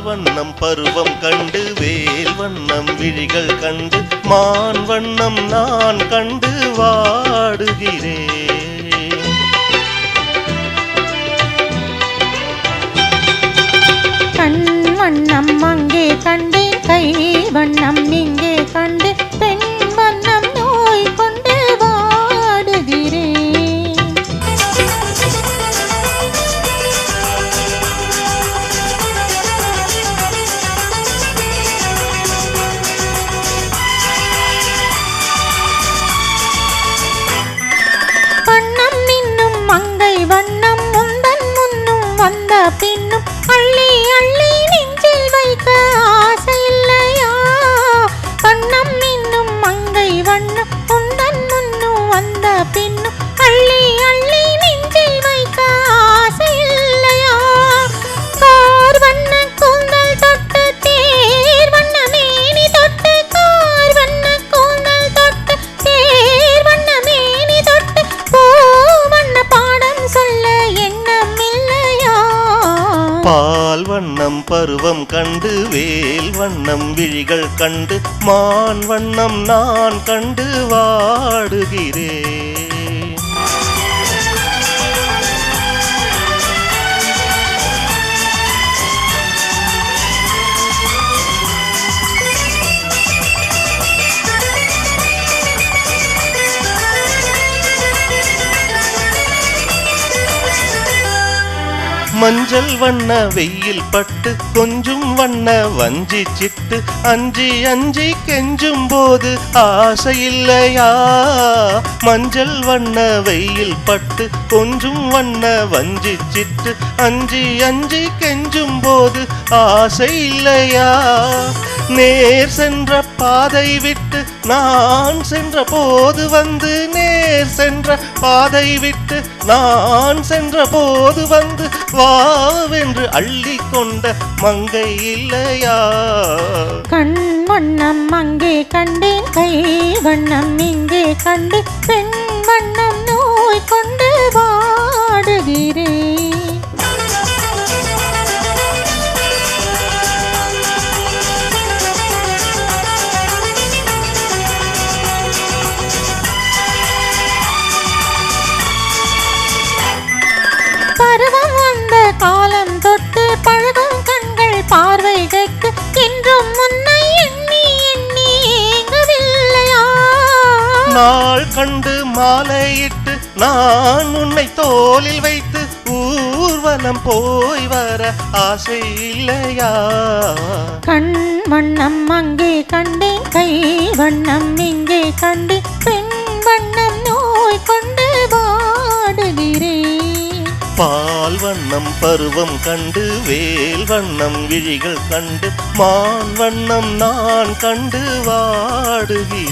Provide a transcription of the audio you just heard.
வண்ணம் பருவம் கண்டு வேல் வண்ணம் விழிகள் கண்டு மான் வண்ணம் நான் கண்டு வாடுகிறேன். கண் வண்ணம் அங்கே கண்டு கை வண்ணம் இங்கே கண்டு பெண் வண்ணம் நோய் கொண்டு வாடுகிறேன். வண்ணம் இன்னும் மங்கை வண்ணம் முந்தன் முன்னும் வந்த பின்னும் அள்ளி அள்ளி நெஞ்சில் வைக்க ஆசை இல்லையா? வண்ணம் இன்னும் மங்கை வண்ணம் முந்தன் முன்னும் வந்த பின்னும் அள்ளி அள்ளி நெஞ்சில் வைக்க ஆசை இல்லையா? கார் வண்ண கூந்தல் தொட்டு தேர் வண்ண மேனி தொட்டு கார் வண்ண கூந்தல் தொட்டு தேர் வண்ண மேனி தொட்டு பூ வண்ண பாடம் சொல்ல எண்ணம் இல்லையா? பால் வண்ணம் பருவம் கண்டு வேல் வண்ணம் விழிகள் கண்டு மான் வண்ணம் நான் கண்டு வாடுகிறேன். மஞ்சள் வண்ண வெயில் பட்டு கொஞ்சும் வண்ண வஞ்சி சிட்டு அஞ்சி அஞ்சி கெஞ்சும் போது ஆசை இல்லையா? மஞ்சள் வண்ண வெயில் பட்டு கொஞ்சும் வண்ண வஞ்சி சிட்டு அஞ்சி அஞ்சி கெஞ்சும் போது ஆசை இல்லையா? நேர் சென்ற பாதை விட்டு நான் சென்ற போது வந்து நேர் சென்ற பாதை விட்டு நான் சென்ற போது வந்து வாவென்று அள்ளி கொண்ட மங்கை இல்லையா? கண் வண்ணம் அங்கே கண்டேன் கை வண்ணம் இங்கே கண்டு பெண் வண்ணம் நோய் கொண்டு வாடுகிறேன். பருவம் வந்த காலம் தொட்டு பழகும் கண்கள் பார்வைகளுக்கு என்றும் முன்னை எண்ணி எண்ணி ஏங்கவில்லையா? நாள் கண்டு மாலையிட்டு நான் உன்னை தோளில் வைத்து ஊர்வலம் போய் வர ஆசை இல்லையா? கண் வண்ணம் அங்கே கண்டேன் கை வண்ணம் இங்கே கண்டு பெண் வண்ணம் நோய் கொண்டு வாடுகிறேன். பால் வண்ணம் பருவம் கண்டு வேல் வண்ணம் விழிகள் கண்டு மான் வண்ணம் நான் கண்டு வாடுகிறேன்.